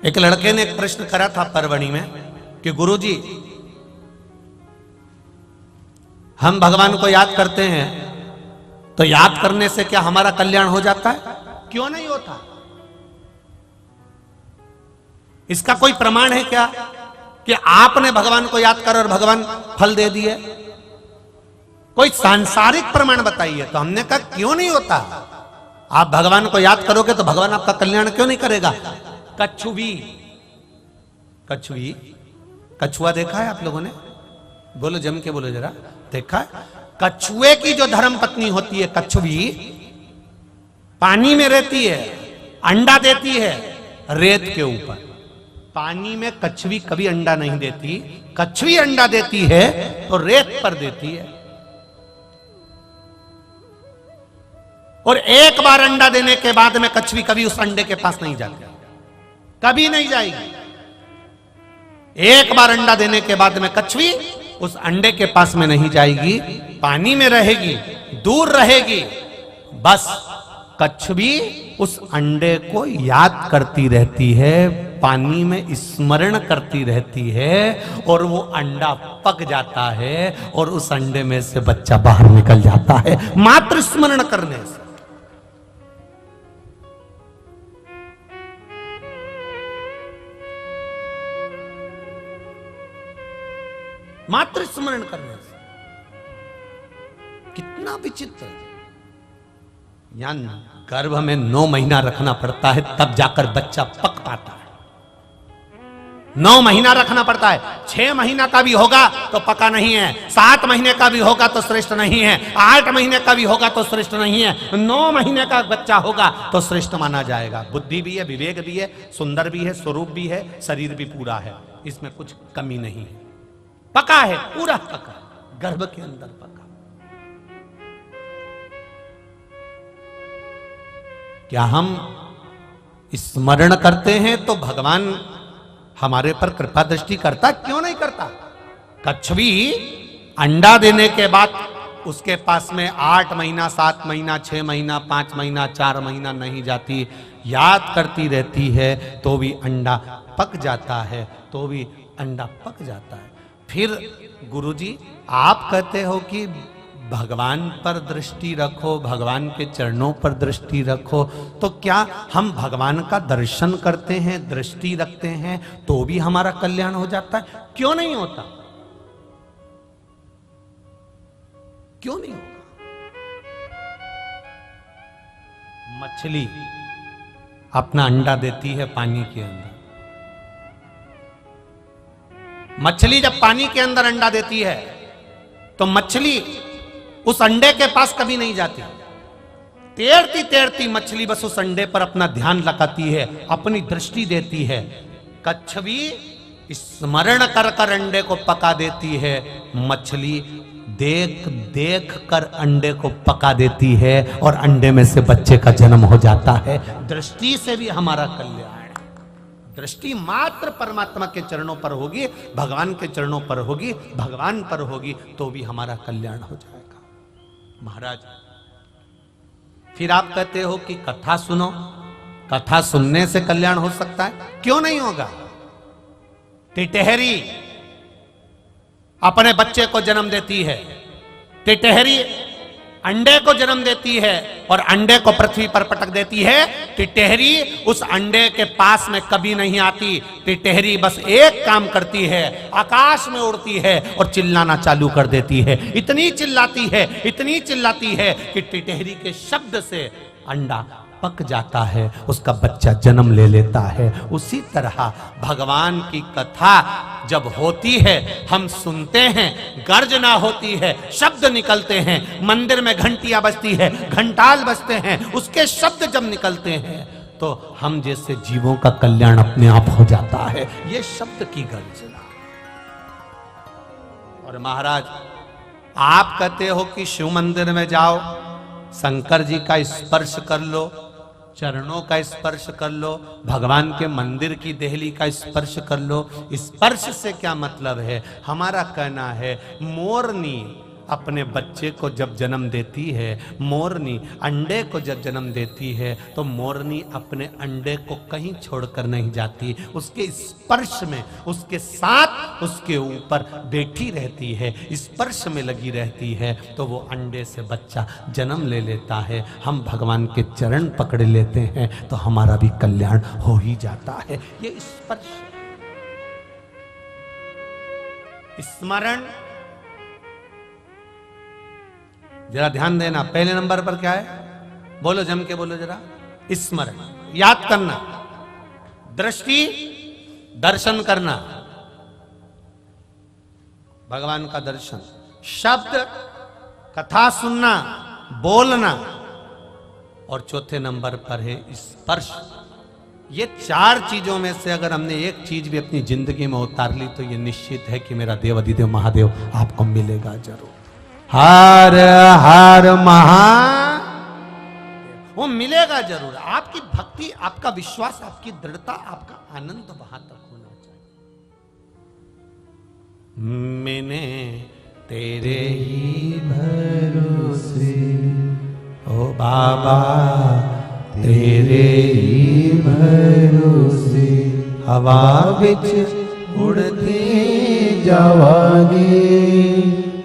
एक लड़के ने एक प्रश्न करा था परवणी में कि गुरुजी, हम भगवान को याद करते हैं तो याद करने से क्या हमारा कल्याण हो जाता है? क्यों नहीं होता? इसका कोई प्रमाण है क्या कि आपने भगवान को याद कर और भगवान फल दे दिए? कोई सांसारिक प्रमाण बताइए। तो हमने कहा क्यों नहीं होता? आप भगवान को याद करोगे तो भगवान आपका कल्याण क्यों नहीं करेगा? कछुआ देखा है आप लोगों ने? बोलो, जम के बोलो जरा। देखा है? कछुए की जो धर्म पत्नी होती है कछुवी, पानी में रहती है, अंडा देती है रेत के ऊपर। पानी में कछुवी कभी अंडा नहीं देती। कछुवी अंडा देती है तो रेत पर देती है। और एक बार अंडा देने के बाद में कछुवी कभी उस अंडे के पास नहीं जाती, कभी नहीं जाएगी। एक बार अंडा देने के बाद में कछुवी उस अंडे के पास में नहीं जाएगी, पानी में रहेगी, दूर रहेगी। बस कछुवी उस अंडे को याद करती रहती है, पानी में स्मरण करती रहती है, और वो अंडा पक जाता है और उस अंडे में से बच्चा बाहर निकल जाता है, मात्र स्मरण करने से। मात्र स्मरण करने से। कितना विचित्र! यान गर्भ में 9 महीना रखना पड़ता है तब जाकर बच्चा पक पाता है। 9 महीना रखना पड़ता है। 6 महीना का भी होगा तो पका नहीं है, 7 महीने का भी होगा तो श्रेष्ठ नहीं है, 8 महीने का भी होगा तो श्रेष्ठ नहीं है, 9 महीने का बच्चा होगा तो श्रेष्ठ माना जाएगा। बुद्धि भी है, विवेक भी है, सुंदर भी है, स्वरूप भी है, शरीर भी पूरा है, इसमें कुछ कमी नहीं है। पका है, पूरा पका, गर्भ के अंदर पका। क्या हम स्मरण करते हैं तो भगवान हमारे पर कृपा दृष्टि करता? क्यों नहीं करता? कछुवी अंडा देने के बाद उसके पास में 8 महीना, 7 महीना, 6 महीना, 5 महीना, 4 महीना नहीं जाती, याद करती रहती है तो भी अंडा पक जाता है, तो भी अंडा पक जाता है। फिर गुरुजी आप कहते हो कि भगवान पर दृष्टि रखो, भगवान के चरणों पर दृष्टि रखो, तो क्या हम भगवान का दर्शन करते हैं, दृष्टि रखते हैं तो भी हमारा कल्याण हो जाता है? क्यों नहीं होता? क्यों नहीं होता? मछली अपना अंडा देती है पानी के अंदर। मछली जब पानी के अंदर अंडा देती है तो मछली उस अंडे के पास कभी नहीं जाती। तैरती तैरती मछली बस उस अंडे पर अपना ध्यान लगाती है, अपनी दृष्टि देती है। कछुवी स्मरण कर कर अंडे को पका देती है, मछली देख देख कर अंडे को पका देती है और अंडे में से बच्चे का जन्म हो जाता है। दृष्टि से भी हमारा कल्याण। दृष्टि मात्र परमात्मा के चरणों पर होगी, भगवान के चरणों पर होगी, भगवान पर होगी तो भी हमारा कल्याण हो जाएगा। महाराज, फिर आप कहते हो कि कथा सुनो, कथा सुनने से कल्याण हो सकता है? क्यों नहीं होगा? टिटहरी अपने बच्चे को जन्म देती है, टिटहरी अंडे को जन्म देती है और अंडे को पृथ्वी पर पटक देती है। टिटहरी उस अंडे के पास में कभी नहीं आती। टिटहरी बस एक काम करती है, आकाश में उड़ती है और चिल्लाना चालू कर देती है। इतनी चिल्लाती है, इतनी चिल्लाती है कि टिटहरी के शब्द से अंडा पक जाता है, उसका बच्चा जन्म ले लेता है। उसी तरह भगवान की कथा जब होती है, हम सुनते हैं, गर्जना होती है, शब्द निकलते हैं, मंदिर में घंटियां बजती है, घंटाल बजते हैं, उसके शब्द जब निकलते हैं तो हम जैसे जीवों का कल्याण अपने आप हो जाता है। ये शब्द की गर्जना। और महाराज, आप कहते हो कि शिव मंदिर में जाओ, शंकर जी का स्पर्श कर लो, चरणों का स्पर्श कर लो, भगवान के मंदिर की देहली का स्पर्श कर लो। स्पर्श से क्या मतलब है? हमारा कहना है मोरनी अपने बच्चे को जब जन्म देती है, मोरनी अंडे को जब जन्म देती है, तो मोरनी अपने अंडे को कहीं छोड़कर नहीं जाती, उसके स्पर्श में, उसके साथ, उसके ऊपर बैठी रहती है, स्पर्श में लगी रहती है, तो वो अंडे से बच्चा जन्म ले लेता है। हम भगवान के चरण पकड़ लेते हैं तो हमारा भी कल्याण हो ही जाता है। ये स्पर्श, स्मरण, जरा ध्यान देना। पहले नंबर पर क्या है? बोलो, जम के बोलो जरा। स्मरण, याद करना। दृष्टि, दर्शन करना, भगवान का दर्शन। शब्द, कथा सुनना, बोलना। और चौथे नंबर पर है स्पर्श। ये चार चीजों में से अगर हमने एक चीज भी अपनी जिंदगी में उतार ली तो ये निश्चित है कि मेरा देवाधिदेव महादेव आपको मिलेगा जरूर। हर हर महा, वो मिलेगा जरूर। आपकी भक्ति, आपका विश्वास, आपकी दृढ़ता, आपका आनंद वहां तक होना चाहिए। मैंने तेरे ही भरोसे, ओ बाबा तेरे ही भरोसे, हवा विच उड़ते जावागे,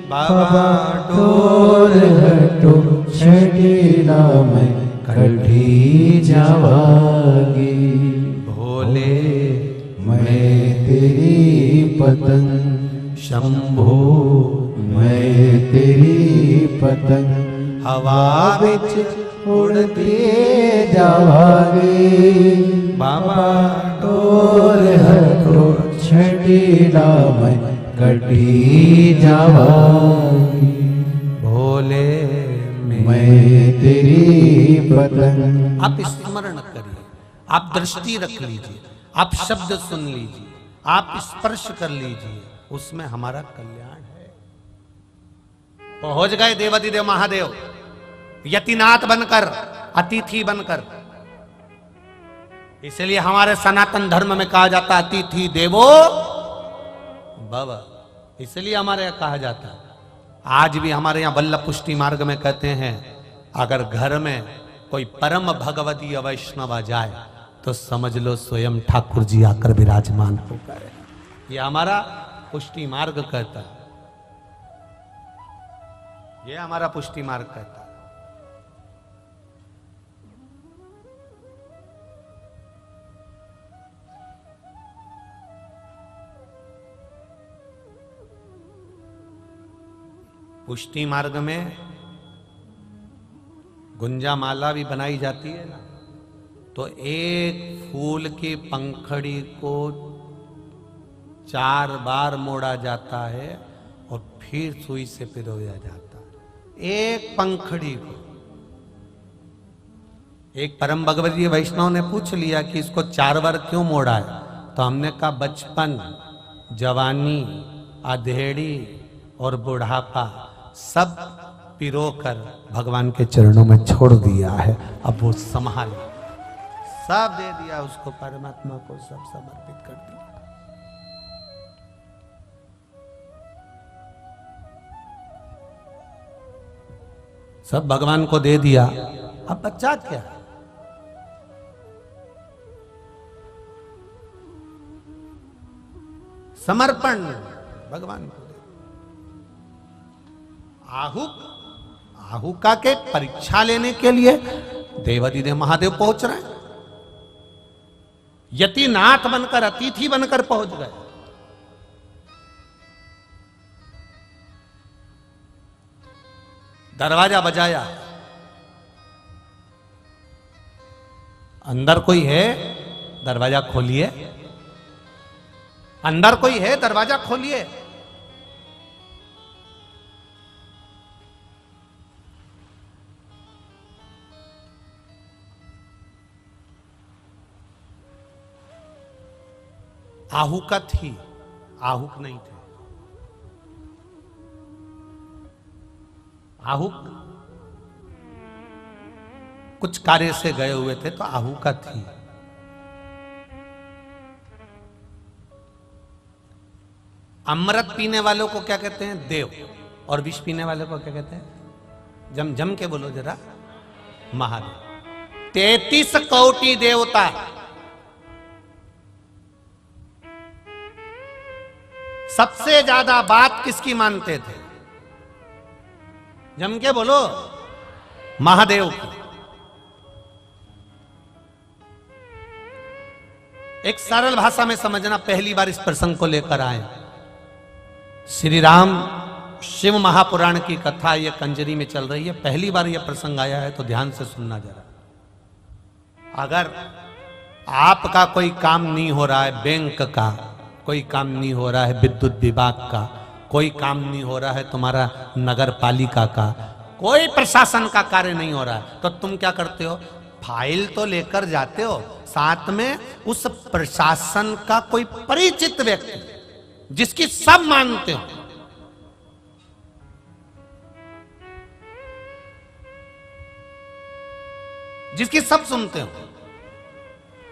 बाबा डोर हटो छड़ेला मैं कढ़ी जावागे। भोले मैं तेरी पतंग, शंभो मैं तेरी पतंग, हवा विच उड़ते जावागे, बाबा डोर हटो छड़ेला मैं कटी जावागी। भोले मैं तेरी पतंग। आप स्मरण करिए, आप दृष्टि रख लीजिए, आप शब्द सुन लीजिए, आप स्पर्श कर लीजिए, उसमें हमारा कल्याण है। पहुंच गए देवाधिदेव महादेव यतिनाथ बनकर, अतिथि बनकर। इसलिए हमारे सनातन धर्म में कहा जाता है अतिथि देवो भव। इसलिए हमारे यहां कहा जाता है, आज भी हमारे यहां वल्लभ पुष्टि मार्ग में कहते हैं, अगर घर में कोई परम भगवती वैष्णव आ जाए तो समझ लो स्वयं ठाकुर जी आकर विराजमान हो गए। ये हमारा पुष्टि मार्ग कहता है, ये हमारा पुष्टि मार्ग कहता है। पुष्टि मार्ग में गुंजा माला भी बनाई जाती है ना, तो एक फूल की पंखड़ी को 4 बार मोड़ा जाता है और फिर सुई से पिरोया जाता है। एक पंखड़ी को। एक परम भगवती वैष्णव ने पूछ लिया कि इसको 4 बार क्यों मोड़ा है, तो हमने कहा बचपन, जवानी, अधेड़ी और बुढ़ापा सब पिरोकर भगवान के चरणों में छोड़ दिया है। अब वो संभाल, सब दे दिया उसको, परमात्मा को सब समर्पित कर दिया। सब भगवान को दे दिया, अब बच्चा क्या? समर्पण भगवान को। आहुका के परीक्षा लेने के लिए देवाधिदेव महादेव पहुंच रहे हैं। यतिनाथ बनकर, अतिथि बनकर पहुंच गए। दरवाजा बजाया, अंदर कोई है? दरवाजा खोलिए। अंदर कोई है? दरवाजा खोलिए। आहुका थी, आहुक नहीं थे। आहुक कुछ कार्य से गए हुए थे, तो आहुका थी। अमृत पीने वालों को क्या कहते हैं? देव। और विष पीने वाले को क्या कहते हैं? जम जम के बोलो जरा, महादेव। 33 कोटि देवता, सबसे ज्यादा बात किसकी मानते थे? जम के बोलो, महादेव की। एक सरल भाषा में समझना, पहली बार इस प्रसंग को लेकर आए। श्री राम शिव महापुराण की कथा ये कंजरी में चल रही है, पहली बार यह प्रसंग आया है, तो ध्यान से सुनना जरा। अगर आपका कोई काम नहीं हो रहा है, बैंक का कोई काम नहीं हो रहा है, विद्युत विभाग का कोई काम नहीं हो रहा है, तुम्हारा नगर पालिका का कोई प्रशासन का कार्य नहीं हो रहा है, तो तुम क्या करते हो? फाइल तो लेकर जाते हो, साथ में उस प्रशासन का कोई परिचित व्यक्ति जिसकी सब मानते हो, जिसकी सब सुनते हो।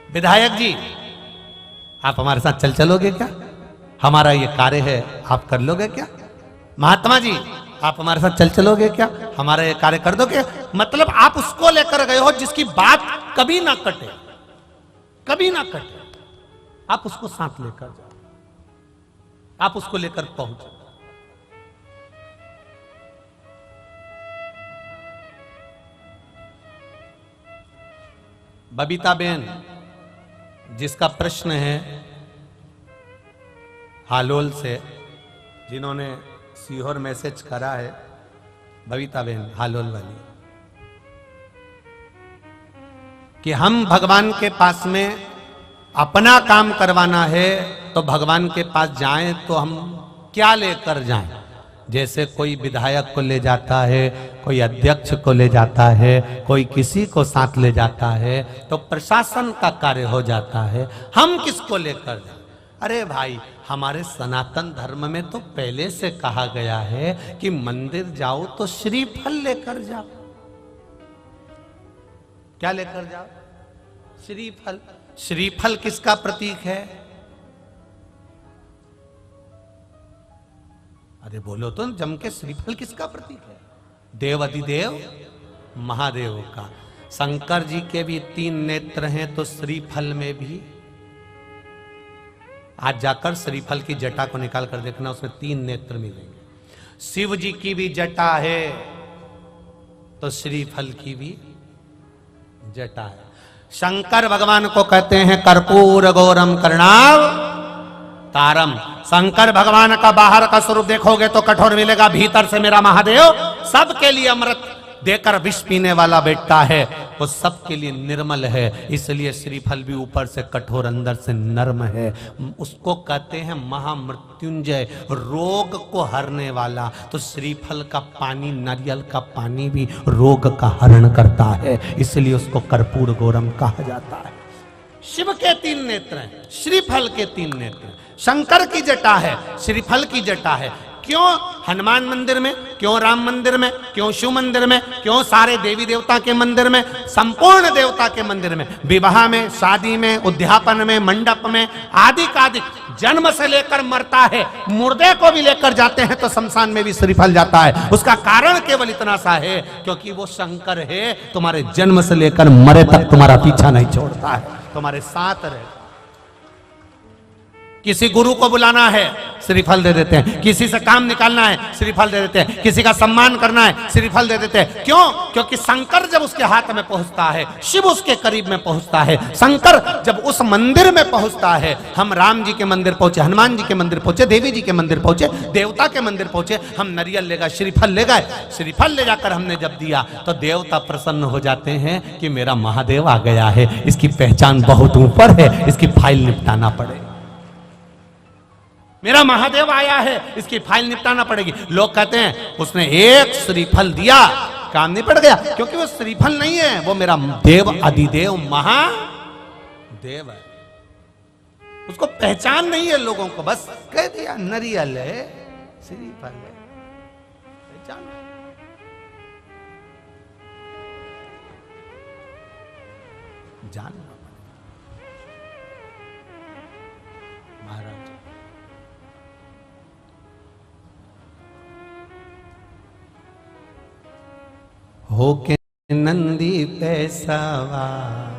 विधायक जी, आप हमारे साथ चल चलोगे क्या? हमारा ये कार्य है, आप कर लोगे क्या? महात्मा जी, आप हमारे साथ चल चलोगे क्या? हमारा ये कार्य कर दोगे? मतलब आप उसको लेकर गए हो जिसकी बात कभी ना कटे, कभी ना कटे। आप उसको साथ लेकर जाओ, आप उसको लेकर पहुंचो। बबीता बेन, जिसका प्रश्न है हालोल से, जिन्होंने सीहोर मैसेज करा है, बबीता बेन हालोल वाली, कि हम भगवान के पास में अपना काम करवाना है तो भगवान के पास जाएं तो हम क्या लेकर जाएं? जैसे कोई विधायक को ले जाता है, कोई अध्यक्ष को ले जाता है, कोई किसी को साथ ले जाता है, तो प्रशासन का कार्य हो जाता है। हम किसको लेकर जाएं? अरे भाई, हमारे सनातन धर्म में तो पहले से कहा गया है कि मंदिर जाओ तो श्रीफल लेकर जाओ। क्या लेकर जाओ? श्रीफल। श्रीफल किसका प्रतीक है? अरे बोलो तो जम के, श्रीफल किसका प्रतीक है? देव अधिदेव महादेव का। शंकर जी के भी 3 नेत्र हैं, तो श्रीफल में भी, आज जाकर श्रीफल की जटा को निकाल कर देखना, उसमें 3 नेत्र मिलेंगे। शिव जी की भी जटा है, तो श्रीफल की भी जटा है। शंकर भगवान को कहते हैं कर्पूर गौरम करुणाव तारम। शंकर भगवान का बाहर का स्वरूप देखोगे तो कठोर मिलेगा, भीतर से मेरा महादेव सबके लिए अमृत देकर विष पीने वाला बेटा है, वो सबके लिए निर्मल है। इसलिए श्रीफल भी ऊपर से कठोर, अंदर से नर्म है। उसको कहते हैं महामृत्युंजय, रोग को हरने वाला। तो श्रीफल का पानी, नारियल का पानी भी रोग का हरण करता है, इसलिए उसको कर्पूर गौरम कहा जाता है। शिव के 3 नेत्र हैं, श्रीफल के 3 नेत्र हैं। शंकर की जटा है, श्रीफल की जटा है। क्यों हनुमान मंदिर में, क्यों राम मंदिर में, क्यों शिव मंदिर में, क्यों सारे देवी देवता के मंदिर में, संपूर्ण देवता के मंदिर में, विवाह में, शादी में, उद्यापन में, मंडप में, आदि कादिक, जन्म से लेकर मरता है, मुर्दे को भी लेकर जाते हैं तो शमशान में भी श्रीफल जाता है। उसका कारण केवल इतना सा है, क्योंकि वो शंकर है, तुम्हारे जन्म से लेकर मरे तक तुम्हारा पीछा नहीं छोड़ता है, तुम्हारे साथ रहे। किसी गुरु को बुलाना है, श्रीफल दे देते हैं। किसी से काम निकालना है, श्रीफल दे देते हैं। किसी का सम्मान करना है, श्रीफल दे देते हैं। क्यों? क्योंकि शंकर जब उसके हाथ में पहुंचता है, शिव उसके करीब में पहुंचता है। शंकर जब उस मंदिर में पहुंचता है, हम राम जी के मंदिर पहुंचे, हनुमान जी के मंदिर पहुंचे, देवी जी के मंदिर पहुंचे, देवता के मंदिर पहुंचे, हम नारियल ले गए, श्रीफल ले गए। श्रीफल ले जाकर हमने जब दिया तो देवता प्रसन्न हो जाते हैं कि मेरा महादेव आ गया है, इसकी पहचान बहुत ऊपर है, इसकी फाइल निपटाना पड़ेगा। मेरा महादेव आया है, इसकी फाइल निपटाना पड़ेगी। लोग कहते हैं उसने एक श्रीफल दिया, काम नहीं पड़ गया, क्योंकि वो श्रीफल नहीं है, वो मेरा देव अधिदेव महादेव है। उसको पहचान नहीं है लोगों को, बस कह दिया नारियल है, श्रीफल है, पहचान। जान महाराज होके नंदी पे सवार।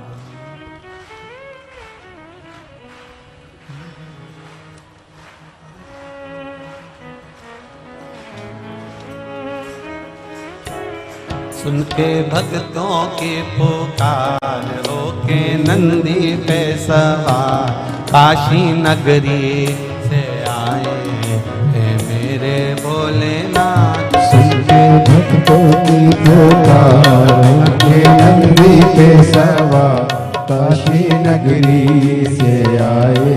सुन के भक्तों की पुकार होके नंदी पे सवार काशी नगरी से आए हैं मेरे भोलेनाथ। सुन के भक्तों की पुकार होके नंदी पे सवार काशी नगरी से आए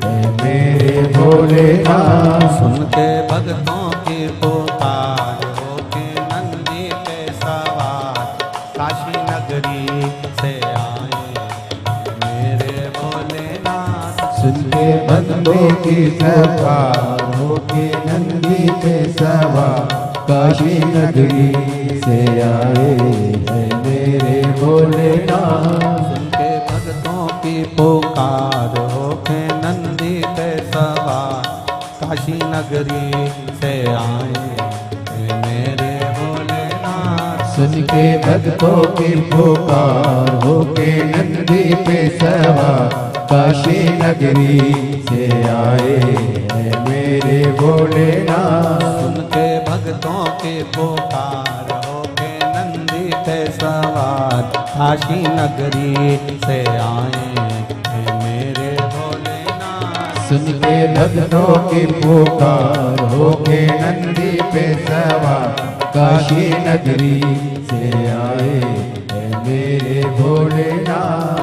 हैं मेरे भोलेनाथ। सुन के भक्तों की पुकार होके नंदी पे सवार काशी नगरी से आए मेरे भोलेनाथ। सुन के भक्तों की पुकार होके नंदी पे सवार काशी नगरी से आए हैं मेरे भोलेनाथ। सुन के भक्तों की पुकार होके नंदी पे सवार काशी नगरी से आए हैं मेरे भोलेनाथ। सुन के भक्तों की पुकार होके नंदी पे सवार काशी नगरी से आए हैं मेरे भोलेनाथ। सुन के भक्तों की पुकार होके नंदी पे सवार काशी नगरी से आए हैं मेरे भोलेनाथ। सुन के भक्तों की पुकार होके नंदी पे सवार काशी नगरी से आए हैं मेरे भोलेनाथ।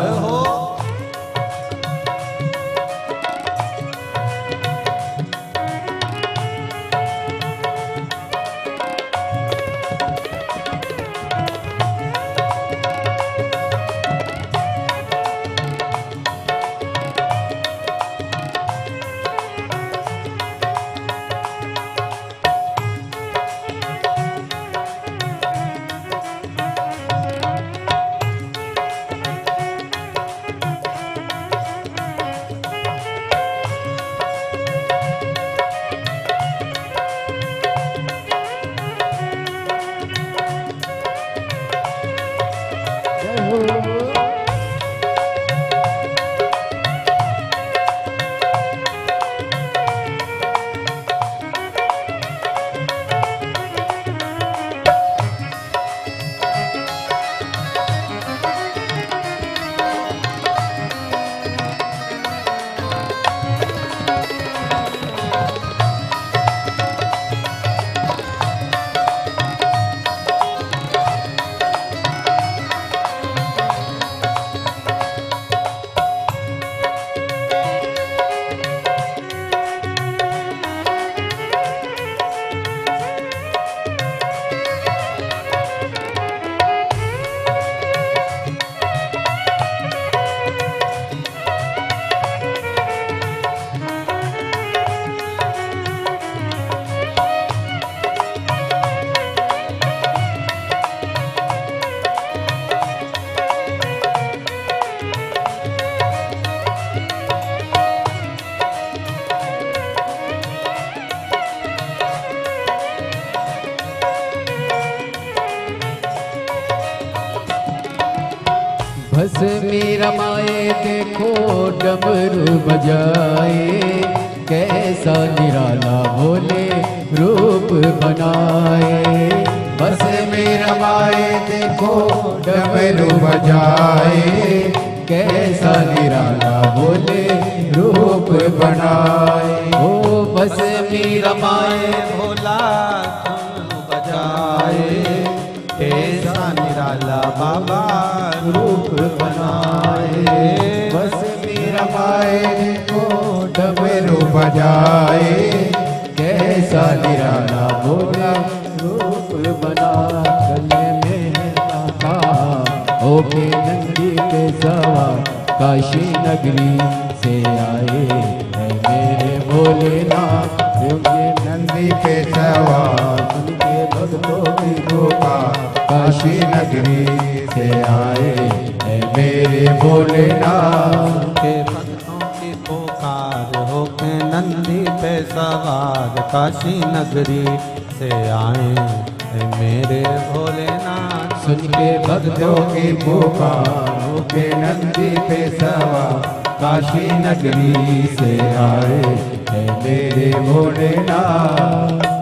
भस्मी रमाए देखो डमरू बजाए कैसा निराला भोले रूप बनाए। भस्मी रमाए देखो डमरू बजाए कैसा निराला भोले रूप बनाए। ओ भस्मी रमाए भोला बजाए ऐसा निराला बाबा रूप बनाए। बस मेरा माए को डमरू बजाए कैसा निराला भोला रूप बना। गले में कहा होके नंदी के सवार काशी नगरी से आए हैं मेरे भोलेनाथ। नंदी के सवार उनके भक्तों की पुकार काशी नगरी से आए हैं मेरे भोलेनाथ। के भक्तों की पुकार होके नंदी पे सवार काशी नगरी से आए हैं मेरे भोलेनाथ। सुन के भक्तों की पुकार के नंदी पे सवार काशी नगरी से आए है मेरे भोलेनाथ।